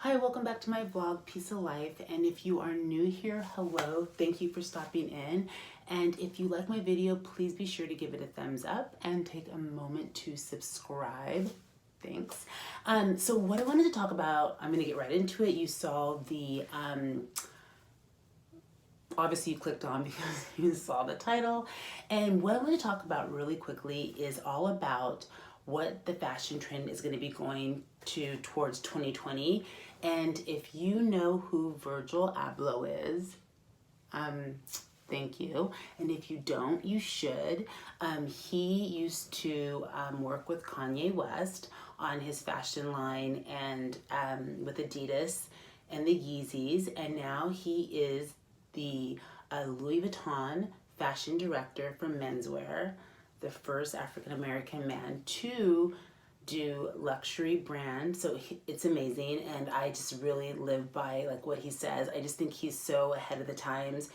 Hi, welcome back to my vlog, Piece of Life. And if you are new here, hello, thank you for stopping in. And if you like my video, please be sure to give it a thumbs up and take a moment to subscribe. Thanks. So what I wanted to talk about, I'm gonna get right into it. You saw the, obviously you clicked on because you saw the title. And what I want to talk about really quickly is all about what the fashion trend is going to be going to towards 2020. And if you know who Virgil Abloh is, thank you. And if you don't, you should. He used to work with Kanye West on his fashion line and with Adidas and the Yeezys. And now he is the Louis Vuitton fashion director for menswear, the first African-American man to do luxury brand. So it's amazing, and I just really live by like what he says. I just think he's so ahead of the times.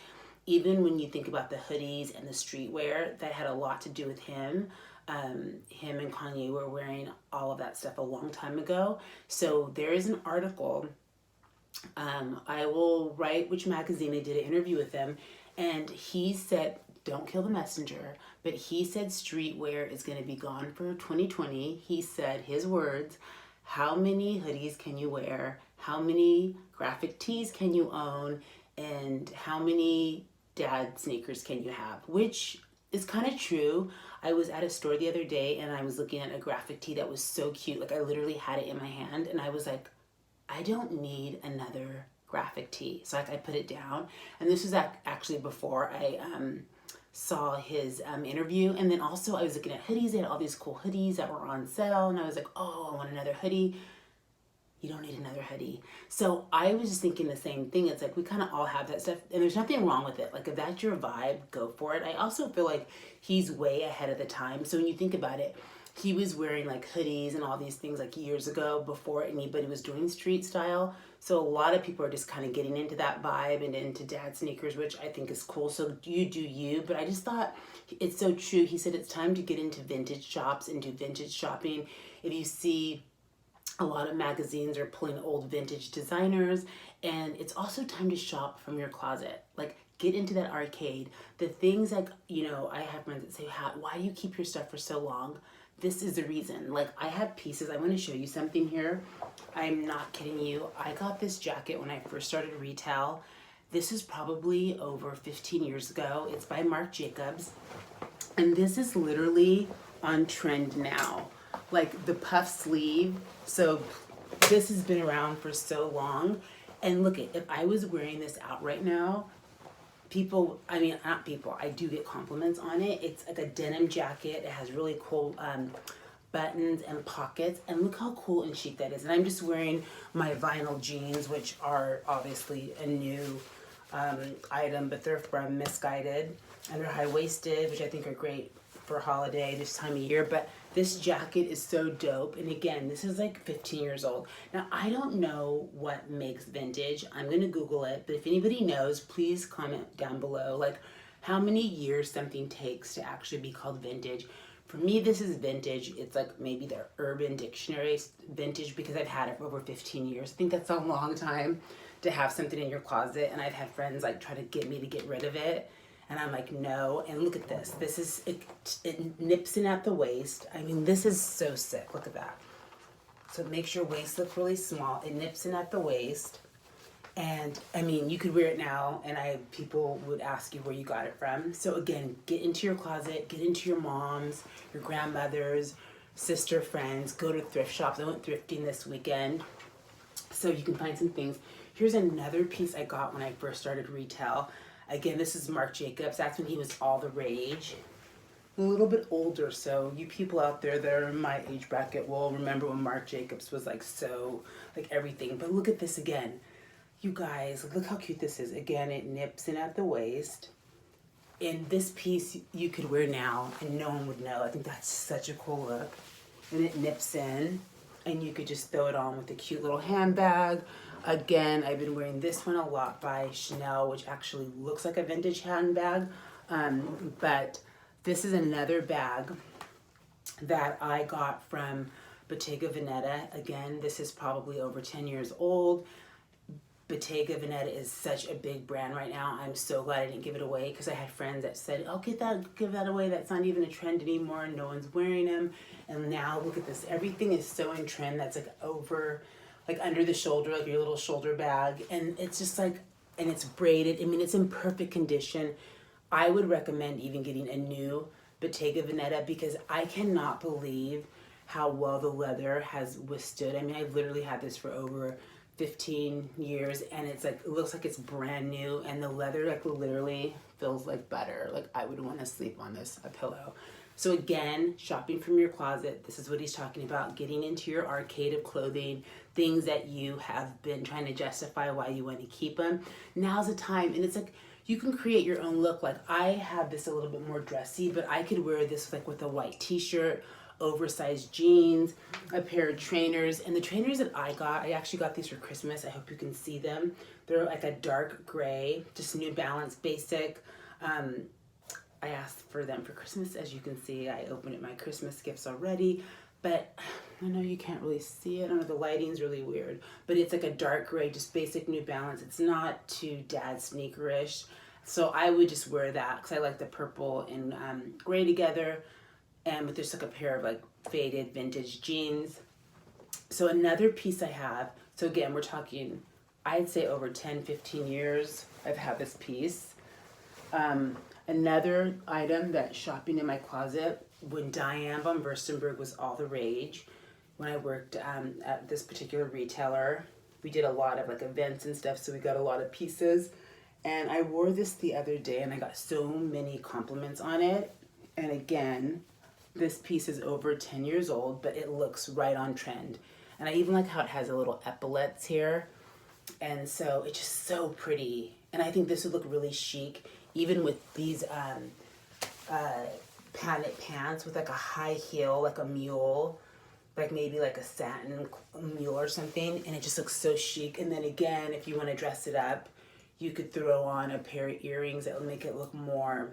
Even when you think about the hoodies and the streetwear, that had a lot to do with him. Him and Kanye were wearing all of that stuff a long time ago. So there is an article, I will write which magazine. I did an interview with him, and he said, don't kill the messenger, but he said streetwear is going to be gone for 2020. He said, his words, how many hoodies can you wear? How many graphic tees can you own? And how many dad sneakers can you have? Which is kind of true. I was at a store the other day and I was looking at a graphic tee that was so cute. Like I literally had it in my hand and I was like, I don't need another graphic tee. So I put it down. And this was actually before I saw his interview. And then also I was looking at hoodies. They had all these cool hoodies that were on sale. And I was like, oh, I want another hoodie. You don't need another hoodie. So I was just thinking the same thing. It's like we kind of all have that stuff. And there's nothing wrong with it. Like if that's your vibe, go for it. I also feel like he's way ahead of the time. So when you think about it, he was wearing like hoodies and all these things like years ago before anybody was doing street style. So a lot of people are just kind of getting into that vibe and into dad sneakers, which I think is cool. So you do you, but I just thought it's so true. He said it's time to get into vintage shops and do vintage shopping. If you see, a lot of magazines are pulling old vintage designers, and it's also time to shop from your closet. Like get into that arcade. The things like, you know, I have friends that say, why do you keep your stuff for so long? This is the reason. Like I have pieces. I want to show you something here. I'm not kidding you. I got this jacket when I first started retail. This is probably over 15 years ago. It's by Marc Jacobs. And this is literally on trend now. Like the puff sleeve. So this has been around for so long. And look at, if I was wearing this out right now, people, I mean, not people, I do get compliments on it. It's like a denim jacket. It has really cool buttons and pockets. And look how cool and chic that is. And I'm just wearing my vinyl jeans, which are obviously a new item, but they're from Misguided. And they're high-waisted, which I think are great for holiday this time of year. But this jacket is so dope. And again, this is like 15 years old. Now, I don't know what makes vintage. I'm gonna Google it, but if anybody knows, please comment down below, like how many years something takes to actually be called vintage. For me, this is vintage. It's like maybe the Urban Dictionary vintage because I've had it for over 15 years. I think that's a long time to have something in your closet. And I've had friends like try to get me to get rid of it. And I'm like, no. And look at this. This is, it nips in at the waist. I mean, this is so sick. Look at that. So it makes your waist look really small. It nips in at the waist. And I mean, you could wear it now and people would ask you where you got it from. So again, get into your closet, get into your mom's, your grandmother's, sister friends, go to thrift shops. I went thrifting this weekend. So you can find some things. Here's another piece I got when I first started retail. Again, this is Marc Jacobs. That's when he was all the rage. A little bit older, so you people out there that are in my age bracket will remember when Marc Jacobs was like so, like everything. But look at this again. You guys, look how cute this is. Again, it nips in at the waist. And this piece you could wear now and no one would know. I think that's such a cool look. And it nips in and you could just throw it on with a cute little handbag. Again, I've been wearing this one a lot by Chanel, which actually looks like a vintage handbag. But this is another bag that I got from Bottega Veneta. Again, this is probably over 10 years old. Bottega Veneta is such a big brand right now. I'm so glad I didn't give it away, because I had friends that said, oh, give that away. That's not even a trend anymore. No one's wearing them. And now look at this. Everything is so in trend. That's like over, like under the shoulder, like your little shoulder bag. And it's just like, and it's braided. I mean, it's in perfect condition. I would recommend even getting a new Bottega Veneta, because I cannot believe how well the leather has withstood. I mean, I've literally had this for over 15 years, and it's like, it looks like it's brand new, and the leather like literally feels like butter. Like I would want to sleep on this, a pillow. So again, shopping from your closet, this is what he's talking about, getting into your arcade of clothing, things that you have been trying to justify why you want to keep them. Now's the time. And it's like, you can create your own look. Like I have this a little bit more dressy, but I could wear this like with a white t-shirt, oversized jeans, a pair of trainers. And the trainers that I actually got these for Christmas. I hope you can see them. They're like a dark gray, just New Balance basic. I asked for them for Christmas. As you can see, I opened my Christmas gifts already, but I know you can't really see it. I know the lighting's really weird, but it's like a dark gray, just basic New Balance. It's not too dad sneakerish. So I would just wear that because I like the purple and gray together, and with just like a pair of like faded vintage jeans. So another piece I have, so again, we're talking, I'd say over 10, 15 years I've had this piece. Another item that's shopping in my closet, when Diane von Furstenberg was all the rage, when I worked at this particular retailer, we did a lot of like events and stuff, so we got a lot of pieces. And I wore this the other day and I got so many compliments on it. And again, this piece is over 10 years old, but it looks right on trend. And I even like how it has a little epaulets here. And so it's just so pretty. And I think this would look really chic, even with these padded pants with like a high heel, like a mule, like maybe like a satin mule or something. And it just looks so chic. And then again, if you want to dress it up, you could throw on a pair of earrings that will make it look more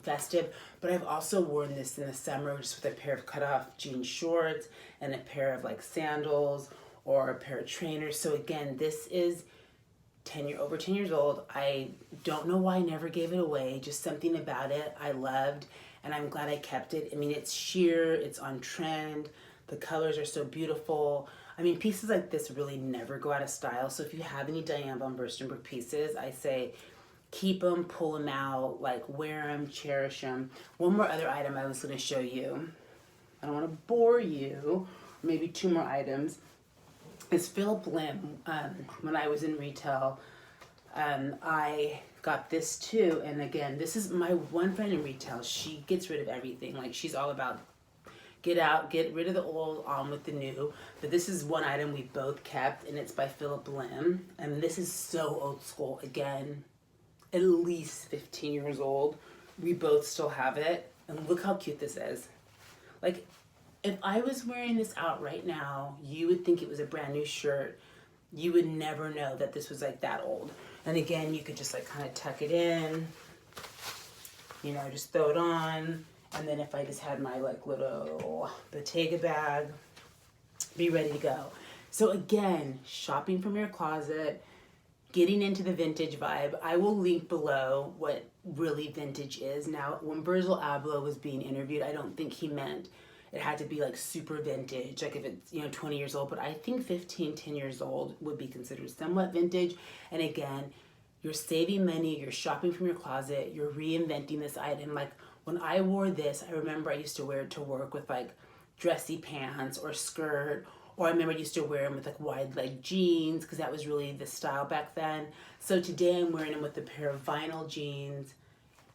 festive. But I've also worn this in the summer just with a pair of cutoff jean shorts and a pair of like sandals or a pair of trainers. So again, this is over 10 years old. I don't know why I never gave it away. Just something about it I loved, and I'm glad I kept it. I mean, it's sheer, it's on trend. The colors are so beautiful. I mean, pieces like this really never go out of style. So if you have any Diane von Furstenberg pieces, I say keep them, pull them out, like wear them, cherish them. One more other item I was going to show you. I don't want to bore you. Maybe two more items. Is Philip Lim. When I was in retail, I got this too. And again, this is my one friend in retail. She gets rid of everything. Like she's all about get rid of the old, on with the new. But this is one item we both kept, and it's by Philip Lim. And this is so old school. Again, at least 15 years old. We both still have it. And look how cute this is. Like, if I was wearing this out right now, you would think it was a brand new shirt. You would never know that this was like that old. And again, you could just like kind of tuck it in, you know, just throw it on. And then if I just had my like little Bottega bag, be ready to go. So again, shopping from your closet, getting into the vintage vibe. I will link below what really vintage is. Now, when Virgil Abloh was being interviewed, I don't think he meant it had to be like super vintage, like if it's, 20 years old, but I think 10 years old would be considered somewhat vintage. And again, you're saving money, you're shopping from your closet, you're reinventing this item. Like when I wore this, I remember I used to wear it to work with like dressy pants or skirt, or I remember I used to wear them with like wide leg jeans because that was really the style back then. So today I'm wearing them with a pair of vinyl jeans.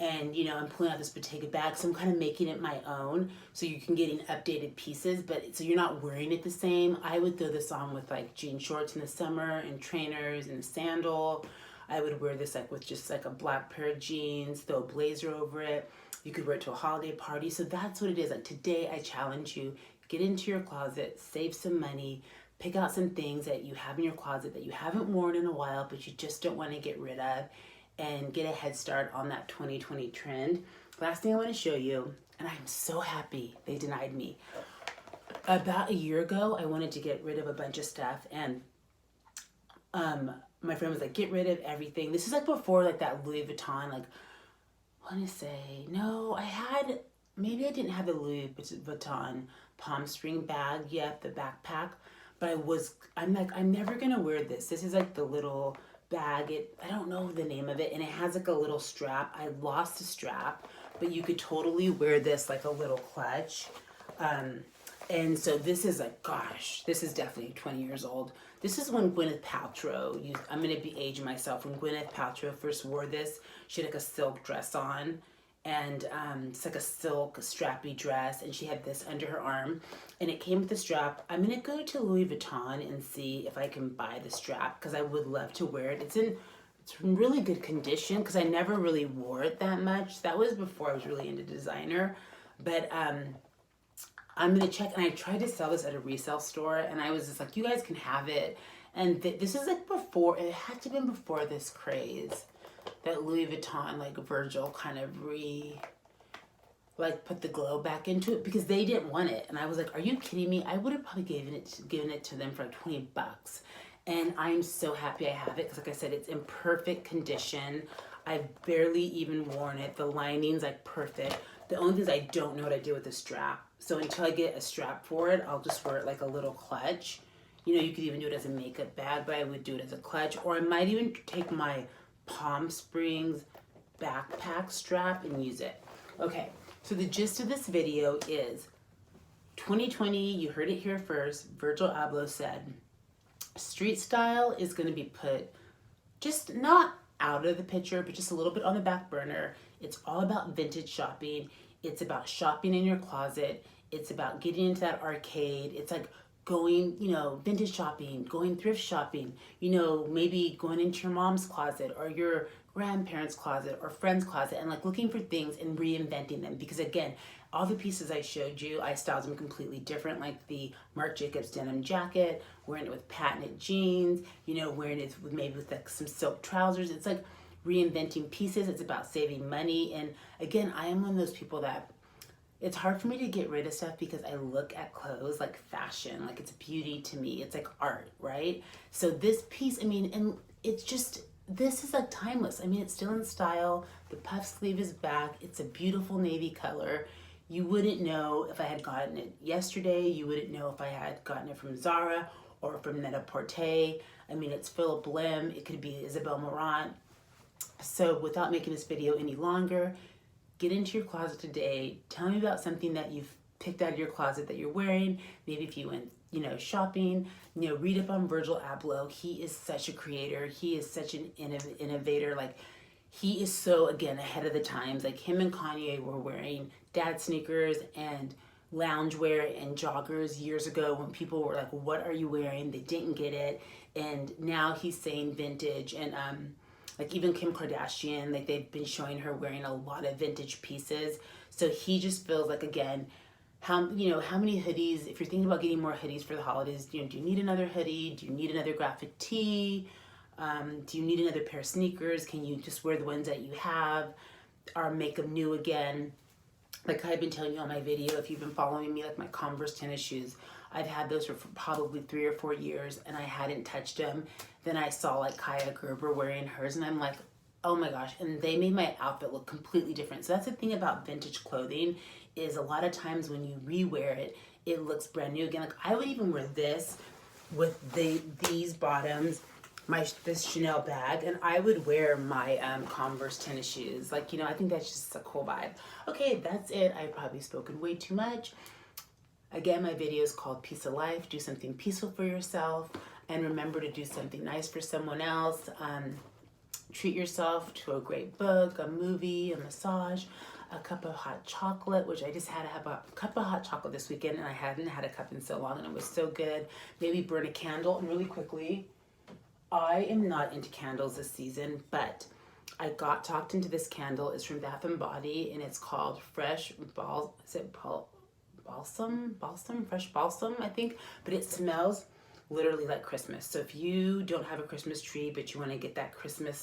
And, I'm pulling out this Bottega bag, so I'm kind of making it my own, so you can get in updated pieces, but so you're not wearing it the same. I would throw this on with like jean shorts in the summer and trainers and a sandal. I would wear this like with just like a black pair of jeans, throw a blazer over it. You could wear it to a holiday party. So that's what it is. Like today, I challenge you, get into your closet, save some money, pick out some things that you have in your closet that you haven't worn in a while, but you just don't want to get rid of, and get a head start on that 2020 trend. Last thing I want to show you, and I'm so happy they denied me. About a year ago, I wanted to get rid of a bunch of stuff, and my friend was like, get rid of everything. This is like before like that Louis Vuitton, like, I want to say, no, maybe I didn't have the Louis Vuitton Palm Spring bag yet, the backpack, but I'm like, I'm never gonna wear this. This is like the little bag, I don't know the name of it, and it has like a little strap. I lost the strap, but you could totally wear this like a little clutch. And so this is like, gosh, this is definitely 20 years old. This is when Gwyneth Paltrow, I'm going to be aging myself, when Gwyneth Paltrow first wore this. She had like a silk dress on, and it's like a silk strappy dress, and she had this under her arm, and it came with the strap. I'm going to go to Louis Vuitton and see if I can buy the strap, because I would love to wear it. It's in really good condition, because I never really wore it that much. That was before I was really into designer, but I'm gonna check. And I tried to sell this at a resale store, and I was just like, you guys can have it. And this is like before, it had to have been before this craze that Louis Vuitton, like Virgil, kind of put the glow back into it, because they didn't want it. And I was like, are you kidding me? I would have probably given it to them for like 20 bucks. And I'm so happy I have it, because like I said, it's in perfect condition. I've barely even worn it. The lining's like perfect. The only thing is I don't know what I did with the strap. So until I get a strap for it, I'll just wear it like a little clutch. You know, you could even do it as a makeup bag, but I would do it as a clutch. Or I might even take my Palm Springs backpack strap and use it. Okay, so the gist of this video is 2020, you heard it here first. Virgil Abloh said, street style is going to be put just not out of the picture, but just a little bit on the back burner. It's all about vintage shopping. It's about shopping in your closet. It's about getting into that arcade. It's like going, vintage shopping, going thrift shopping, maybe going into your mom's closet or your grandparents' closet or friend's closet, and like looking for things and reinventing them. Because again, all the pieces I showed you, I styled them completely different, like the Marc Jacobs denim jacket, wearing it with patent jeans, wearing it with like some silk trousers. It's like reinventing pieces. It's about saving money. And again, I am one of those people that it's hard for me to get rid of stuff, because I look at clothes like fashion, like it's beauty to me. It's like art, right? So this piece, and it's just, this is like timeless. It's still in style. The puff sleeve is back. It's a beautiful navy color. You wouldn't know if I had gotten it yesterday. You wouldn't know if I had gotten it from Zara or from Net-a-Porter. It's Philip Lim. It could be Isabel Marant. So without making this video any longer, get into your closet today. Tell me about something that you've picked out of your closet that you're wearing. Maybe if you went, shopping, read up on Virgil Abloh. He is such a creator. He is such an innovator. Like, he is so, again, ahead of the times. Like, him and Kanye were wearing dad sneakers and loungewear and joggers years ago when people were like, what are you wearing? They didn't get it. And now he's saying vintage. And like even Kim Kardashian, like they've been showing her wearing a lot of vintage pieces. So he just feels like, again, how many hoodies, if you're thinking about getting more hoodies for the holidays, do you need another hoodie? Do you need another graphic tee? Do you need another pair of sneakers? Can you just wear the ones that you have or make them new again? Like I've been telling you on my video, if you've been following me, like my Converse tennis shoes, I've had those for probably 3 or 4 years and I hadn't touched them. Then I saw like Kaya Gerber wearing hers and I'm like, oh my gosh. And they made my outfit look completely different. So that's the thing about vintage clothing, is a lot of times when you rewear it, it looks brand new again. Like I would even wear this with these bottoms, this Chanel bag, and I would wear my Converse tennis shoes. Like, I think that's just a cool vibe. Okay, that's it. I've probably spoken way too much. Again, my video is called Peace of Life. Do something peaceful for yourself, and remember to do something nice for someone else. Treat yourself to a great book, a movie, a massage, a cup of hot chocolate, which I just had to have a cup of hot chocolate this weekend, and I hadn't had a cup in so long, and it was so good. Maybe burn a candle. And really quickly, I am not into candles this season, but I got talked into this candle. It's from Bath & Body, and it's called Fresh Balsam, Fresh Balsam, I think. But it smells literally like Christmas. So if you don't have a Christmas tree, but you want to get that Christmas